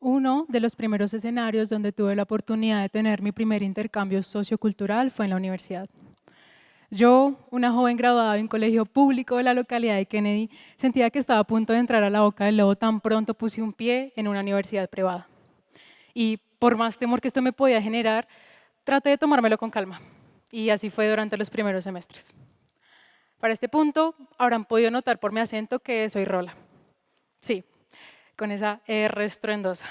Uno de los primeros escenarios donde tuve la oportunidad de tener mi primer intercambio sociocultural fue en la universidad. Yo, una joven graduada de un colegio público de la localidad de Kennedy, sentía que estaba a punto de entrar a la boca del lobo tan pronto puse un pie en una universidad privada. Y por más temor que esto me podía generar, traté de tomármelo con calma. Y así fue durante los primeros semestres. Para este punto, habrán podido notar por mi acento que soy rola. Sí, con esa R estruendosa.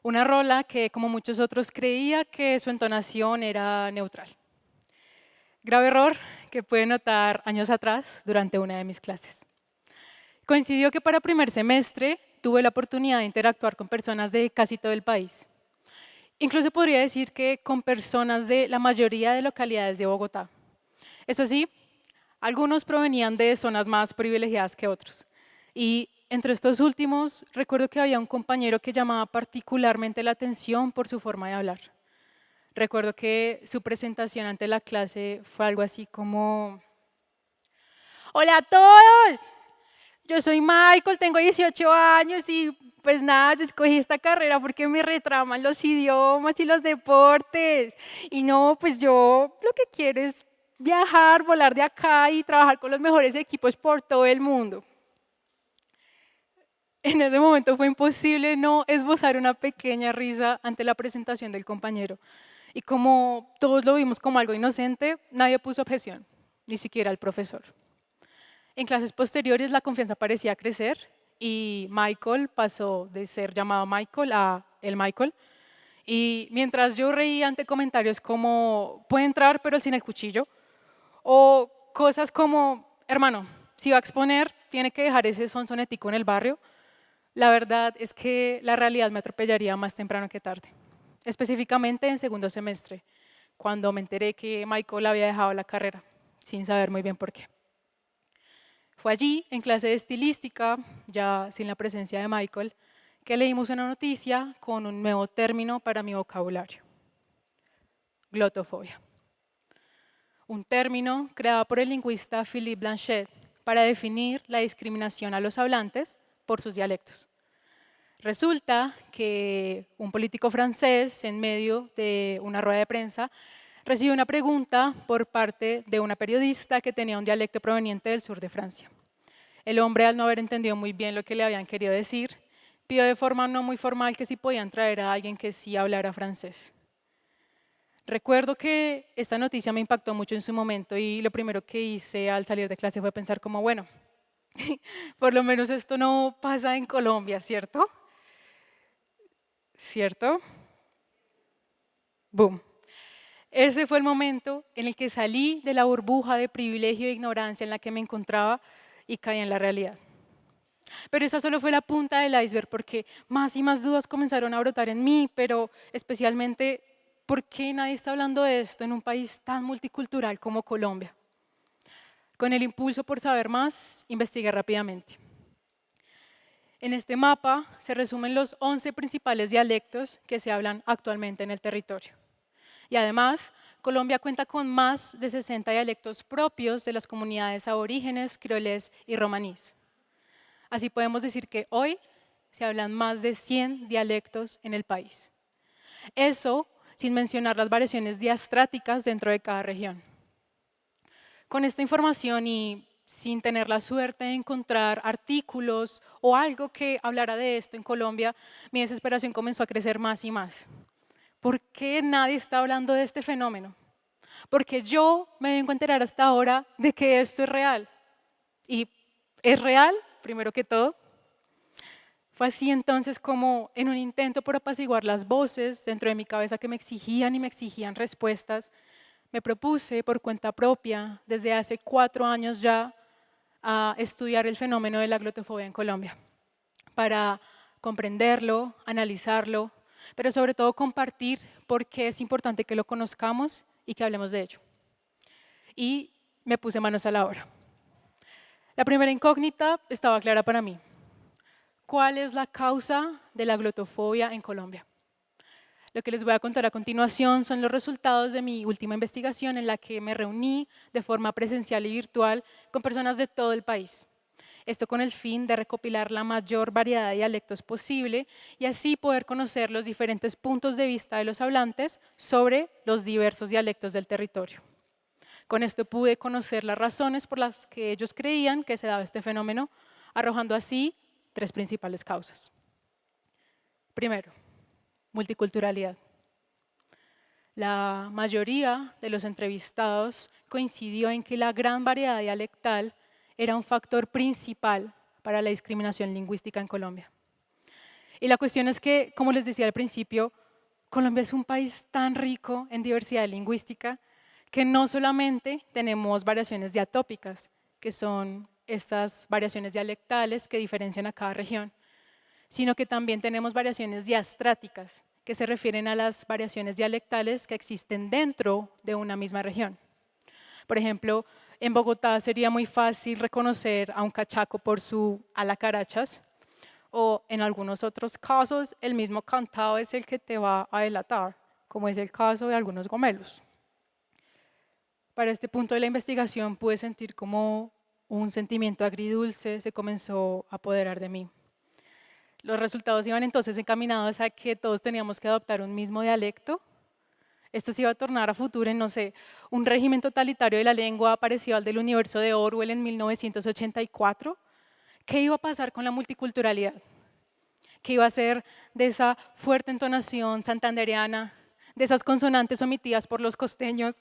Una rola que, como muchos otros, creía que su entonación era neutral. Grave error que pude notar años atrás durante una de mis clases. Coincidió que para primer semestre tuve la oportunidad de interactuar con personas de casi todo el país. Incluso podría decir que con personas de la mayoría de localidades de Bogotá. Eso sí, algunos provenían de zonas más privilegiadas que otros. Y entre estos últimos, recuerdo que había un compañero que llamaba particularmente la atención por su forma de hablar. Recuerdo que su presentación ante la clase fue algo así como: hola a todos, yo soy Michael, tengo 18 años y pues nada, yo escogí esta carrera porque me retraman los idiomas y los deportes. Y no, pues yo lo que quiero es viajar, volar de acá y trabajar con los mejores equipos por todo el mundo. En ese momento fue imposible no esbozar una pequeña risa ante la presentación del compañero. Y como todos lo vimos como algo inocente, nadie puso objeción, ni siquiera el profesor. En clases posteriores la confianza parecía crecer y Michael pasó de ser llamado Michael a el Michael. Y mientras yo reía ante comentarios como: puede entrar pero sin el cuchillo, o cosas como: hermano, si va a exponer, tiene que dejar ese sonsonetico en el barrio, la verdad es que la realidad me atropellaría más temprano que tarde. Específicamente en segundo semestre, cuando me enteré que Michael había dejado la carrera, sin saber muy bien por qué. Fue allí, en clase de estilística, ya sin la presencia de Michael, que leímos una noticia con un nuevo término para mi vocabulario: glotofobia. Un término creado por el lingüista Philippe Blanchet para definir la discriminación a los hablantes por sus dialectos. Resulta que un político francés, en medio de una rueda de prensa, recibió una pregunta por parte de una periodista que tenía un dialecto proveniente del sur de Francia. El hombre, al no haber entendido muy bien lo que le habían querido decir, pidió de forma no muy formal que si podían traer a alguien que sí hablara francés. Recuerdo que esta noticia me impactó mucho en su momento y lo primero que hice al salir de clase fue pensar como: bueno, por lo menos esto no pasa en Colombia, ¿cierto? ¿Cierto? Boom. Ese fue el momento en el que salí de la burbuja de privilegio e ignorancia en la que me encontraba y caí en la realidad. Pero esa solo fue la punta del iceberg, porque más y más dudas comenzaron a brotar en mí, pero especialmente, ¿por qué nadie está hablando de esto en un país tan multicultural como Colombia? Con el impulso por saber más, investigué rápidamente. En este mapa se resumen los 11 principales dialectos que se hablan actualmente en el territorio. Y además, Colombia cuenta con más de 60 dialectos propios de las comunidades aborígenes, criolés y romanís. Así podemos decir que hoy se hablan más de 100 dialectos en el país. Eso sin mencionar las variaciones diastráticas dentro de cada región. Con esta información y sin tener la suerte de encontrar artículos o algo que hablara de esto en Colombia, mi desesperación comenzó a crecer más y más. ¿Por qué nadie está hablando de este fenómeno? Porque yo me vengo a enterar hasta ahora de que esto es real. Y es real, primero que todo. Fue así entonces como, en un intento por apaciguar las voces dentro de mi cabeza que me exigían y me exigían respuestas, me propuse por cuenta propia, desde hace 4 años ya, a estudiar el fenómeno de la glotofobia en Colombia, para comprenderlo, analizarlo, pero sobre todo compartir por qué es importante que lo conozcamos y que hablemos de ello. Y me puse manos a la obra. La primera incógnita estaba clara para mí: ¿cuál es la causa de la glotofobia en Colombia? Lo que les voy a contar a continuación son los resultados de mi última investigación, en la que me reuní de forma presencial y virtual con personas de todo el país. Esto con el fin de recopilar la mayor variedad de dialectos posible y así poder conocer los diferentes puntos de vista de los hablantes sobre los diversos dialectos del territorio. Con esto pude conocer las razones por las que ellos creían que se daba este fenómeno, arrojando así 3 principales causas. Primero, multiculturalidad. La mayoría de los entrevistados coincidió en que la gran variedad dialectal era un factor principal para la discriminación lingüística en Colombia. Y la cuestión es que, como les decía al principio, Colombia es un país tan rico en diversidad lingüística que no solamente tenemos variaciones diatópicas, que son estas variaciones dialectales que diferencian a cada región, sino que también tenemos variaciones diastráticas, que se refieren a las variaciones dialectales que existen dentro de una misma región. Por ejemplo, en Bogotá sería muy fácil reconocer a un cachaco por su alacarachas, o en algunos otros casos el mismo cantado es el que te va a delatar, como es el caso de algunos gomelos. Para este punto de la investigación pude sentir como un sentimiento agridulce se comenzó a apoderar de mí. Los resultados iban entonces encaminados a que todos teníamos que adoptar un mismo dialecto. Esto se iba a tornar a futuro en, no sé, un régimen totalitario de la lengua parecido al del universo de Orwell en 1984. ¿Qué iba a pasar con la multiculturalidad? ¿Qué iba a ser de esa fuerte entonación santandereana, de esas consonantes omitidas por los costeños,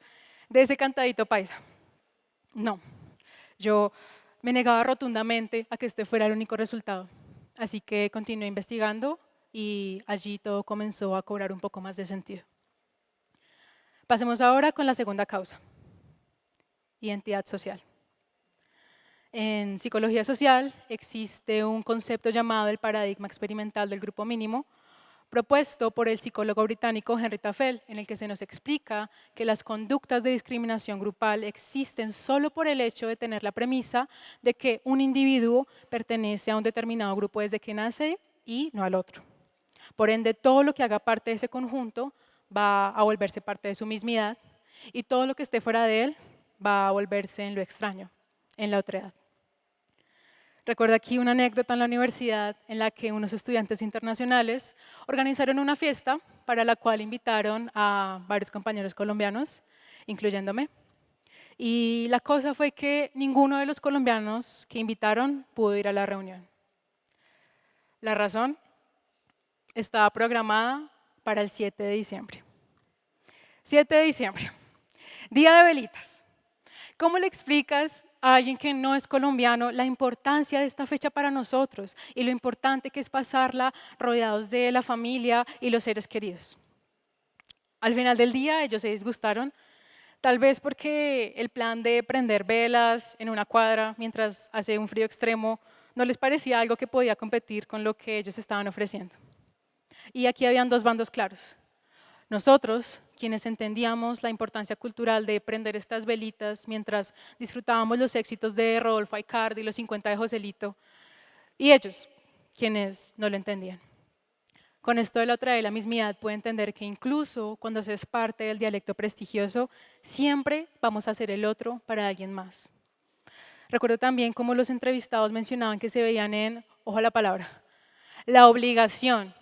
de ese cantadito paisa? No, yo me negaba rotundamente a que este fuera el único resultado. Así que continué investigando y allí todo comenzó a cobrar un poco más de sentido. Pasemos ahora con la segunda causa, identidad social. En psicología social existe un concepto llamado el paradigma experimental del grupo mínimo, propuesto por el psicólogo británico Henry Tafel, en el que se nos explica que las conductas de discriminación grupal existen solo por el hecho de tener la premisa de que un individuo pertenece a un determinado grupo desde que nace y no al otro. Por ende, todo lo que haga parte de ese conjunto va a volverse parte de su mismidad y todo lo que esté fuera de él va a volverse en lo extraño, en la otredad. Recuerdo aquí una anécdota en la universidad en la que unos estudiantes internacionales organizaron una fiesta para la cual invitaron a varios compañeros colombianos, incluyéndome. Y la cosa fue que ninguno de los colombianos que invitaron pudo ir a la reunión. La razón estaba programada para el 7 de diciembre. 7 de diciembre, día de velitas. ¿Cómo le explicas a alguien que no es colombiano la importancia de esta fecha para nosotros y lo importante que es pasarla rodeados de la familia y los seres queridos? Al final del día ellos se disgustaron, tal vez porque el plan de prender velas en una cuadra mientras hace un frío extremo no les parecía algo que podía competir con lo que ellos estaban ofreciendo. Y aquí habían 2 bandos claros. Nosotros, quienes entendíamos la importancia cultural de prender estas velitas mientras disfrutábamos los éxitos de Rodolfo Aicardi y los 50 de Joselito, y ellos, quienes no lo entendían. Con esto de la otra de la mismidad puede entender que incluso cuando se es parte del dialecto prestigioso, siempre vamos a ser el otro para alguien más. Recuerdo también cómo los entrevistados mencionaban que se veían en, ojo a la palabra, la obligación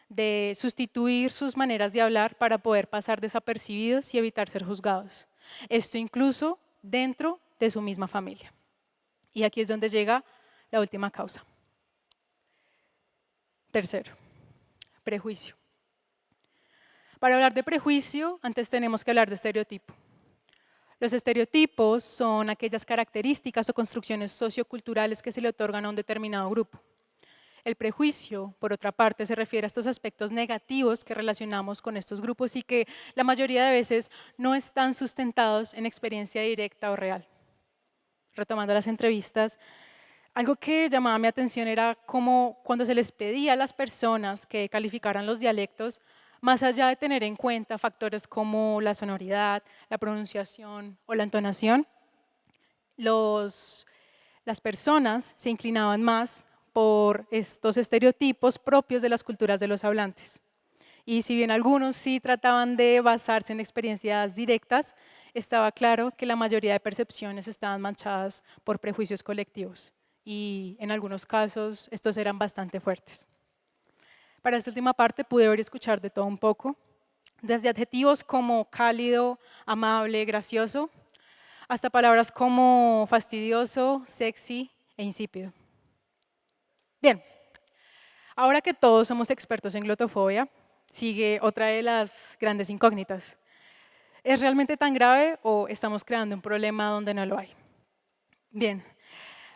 de sustituir sus maneras de hablar para poder pasar desapercibidos y evitar ser juzgados. Esto incluso dentro de su misma familia. Y aquí es donde llega la última causa. Tercero, prejuicio. Para hablar de prejuicio, antes tenemos que hablar de estereotipo. Los estereotipos son aquellas características o construcciones socioculturales que se le otorgan a un determinado grupo. El prejuicio, por otra parte, se refiere a estos aspectos negativos que relacionamos con estos grupos y que la mayoría de veces no están sustentados en experiencia directa o real. Retomando las entrevistas, algo que llamaba mi atención era cómo cuando se les pedía a las personas que calificaran los dialectos, más allá de tener en cuenta factores como la sonoridad, la pronunciación o la entonación, las personas se inclinaban más por estos estereotipos propios de las culturas de los hablantes. Y si bien algunos sí trataban de basarse en experiencias directas, estaba claro que la mayoría de percepciones estaban manchadas por prejuicios colectivos. y en algunos casos estos eran bastante fuertes. Para esta última parte pude ver y escuchar de todo un poco, desde adjetivos como cálido, amable, gracioso, hasta palabras como fastidioso, sexy e insípido. Bien, ahora que todos somos expertos en glotofobia, sigue otra de las grandes incógnitas. ¿Es realmente tan grave o estamos creando un problema donde no lo hay? Bien,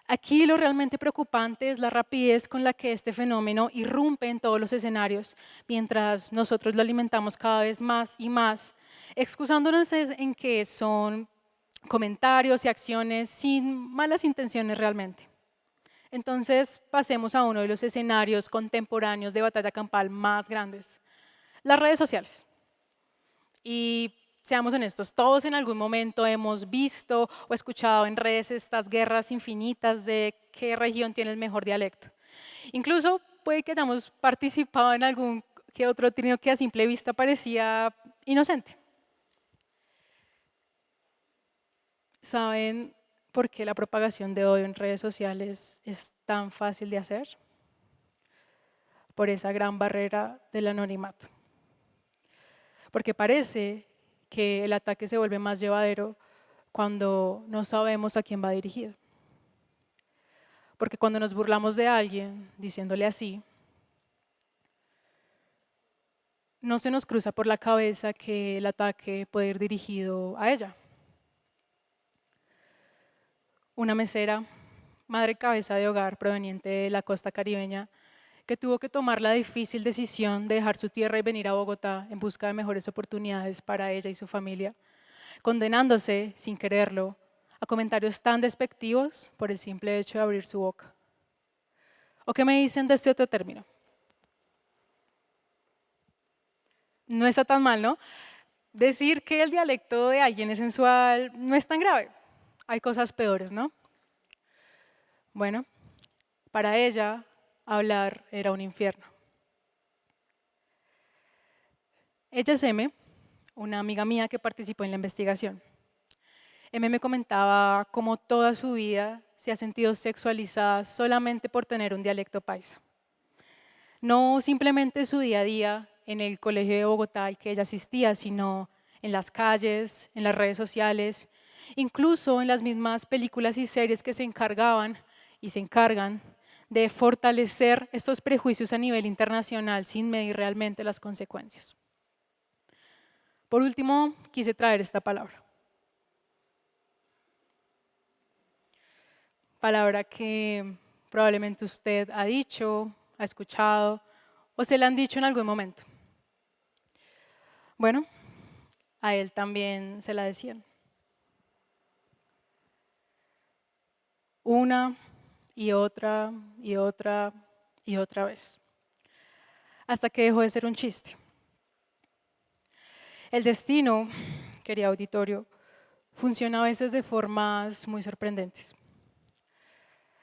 aquí lo realmente preocupante es la rapidez con la que este fenómeno irrumpe en todos los escenarios, mientras nosotros lo alimentamos cada vez más y más, excusándonos en que son comentarios y acciones sin malas intenciones realmente. Entonces, pasemos a uno de los escenarios contemporáneos de batalla campal más grandes, las redes sociales. Y seamos honestos, todos en algún momento hemos visto o escuchado en redes estas guerras infinitas de qué región tiene el mejor dialecto. Incluso puede que hayamos participado en algún que otro trino que a simple vista parecía inocente. ¿Saben por qué la propagación de odio en redes sociales es tan fácil de hacer? Por esa gran barrera del anonimato. Porque parece que el ataque se vuelve más llevadero cuando no sabemos a quién va dirigido. Porque cuando nos burlamos de alguien diciéndole así, no se nos cruza por la cabeza que el ataque puede ir dirigido a ella. Una mesera, madre cabeza de hogar proveniente de la costa caribeña, que tuvo que tomar la difícil decisión de dejar su tierra y venir a Bogotá en busca de mejores oportunidades para ella y su familia, condenándose, sin quererlo, a comentarios tan despectivos por el simple hecho de abrir su boca. ¿O qué me dicen de este otro término? No está tan mal, ¿no? Decir que el dialecto de alguien es sensual no es tan grave. Hay cosas peores, ¿no? Bueno, para ella, hablar era un infierno. Ella es M, una amiga mía que participó en la investigación. M me comentaba cómo toda su vida se ha sentido sexualizada solamente por tener un dialecto paisa. No simplemente su día a día en el colegio de Bogotá al que ella asistía, sino en las calles, en las redes sociales, incluso en las mismas películas y series que se encargaban y se encargan de fortalecer estos prejuicios a nivel internacional sin medir realmente las consecuencias. Por último, quise traer esta palabra. Palabra que probablemente usted ha dicho, ha escuchado o se la han dicho en algún momento. Bueno, a él también se la decían. Una y otra y otra y otra vez. Hasta que dejó de ser un chiste. El destino, querido auditorio, funciona a veces de formas muy sorprendentes.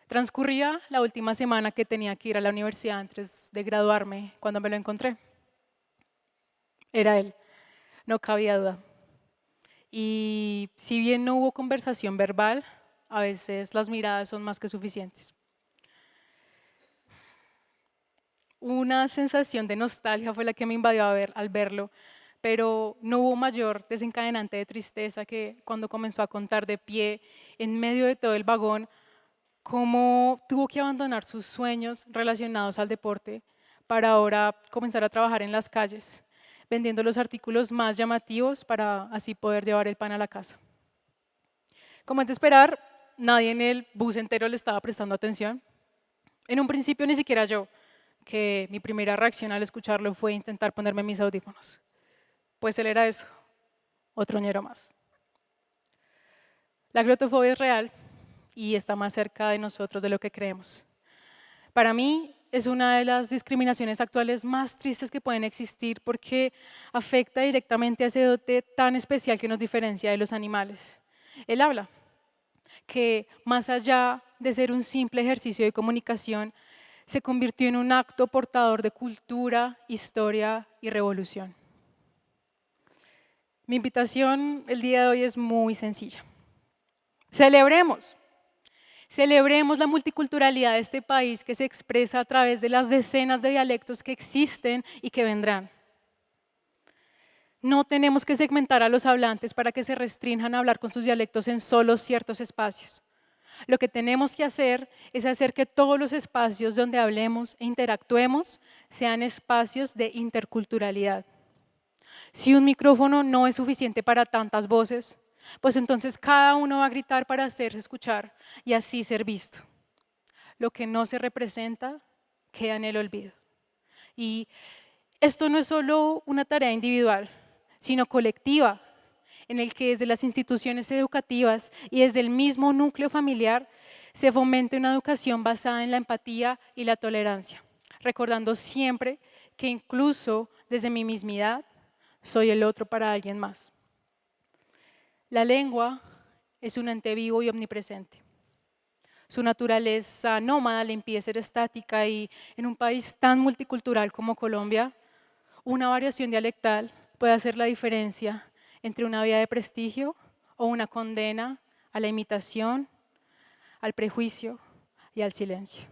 Transcurría la última semana que tenía que ir a la universidad antes de graduarme cuando me lo encontré. Era él, no cabía duda. Y si bien no hubo conversación verbal, a veces las miradas son más que suficientes. Una sensación de nostalgia fue la que me invadió al verlo, pero no hubo mayor desencadenante de tristeza que cuando comenzó a contar de pie en medio de todo el vagón cómo tuvo que abandonar sus sueños relacionados al deporte para ahora comenzar a trabajar en las calles, vendiendo los artículos más llamativos para así poder llevar el pan a la casa. Como es de esperar, nadie en el bus entero le estaba prestando atención. En un principio ni siquiera yo, que mi primera reacción al escucharlo fue intentar ponerme mis audífonos. Pues él era eso, otro ñero más. La glotofobia es real y está más cerca de nosotros de lo que creemos. Para mí es una de las discriminaciones actuales más tristes que pueden existir porque afecta directamente a ese dote tan especial que nos diferencia de los animales. El habla, que más allá de ser un simple ejercicio de comunicación, se convirtió en un acto portador de cultura, historia y revolución. Mi invitación el día de hoy es muy sencilla. Celebremos. Celebremos la multiculturalidad de este país que se expresa a través de las decenas de dialectos que existen y que vendrán. No tenemos que segmentar a los hablantes para que se restrinjan a hablar con sus dialectos en solo ciertos espacios. Lo que tenemos que hacer es hacer que todos los espacios donde hablemos e interactuemos sean espacios de interculturalidad. Si un micrófono no es suficiente para tantas voces, pues entonces cada uno va a gritar para hacerse escuchar y así ser visto. Lo que no se representa queda en el olvido. Y esto no es solo una tarea individual, sino colectiva, en el que desde las instituciones educativas y desde el mismo núcleo familiar se fomente una educación basada en la empatía y la tolerancia, recordando siempre que incluso desde mi mismidad soy el otro para alguien más. La lengua es un ente vivo y omnipresente. Su naturaleza nómada le impide ser estática y en un país tan multicultural como Colombia, una variación dialectal puede hacer la diferencia entre una vida de prestigio o una condena a la imitación, al prejuicio y al silencio.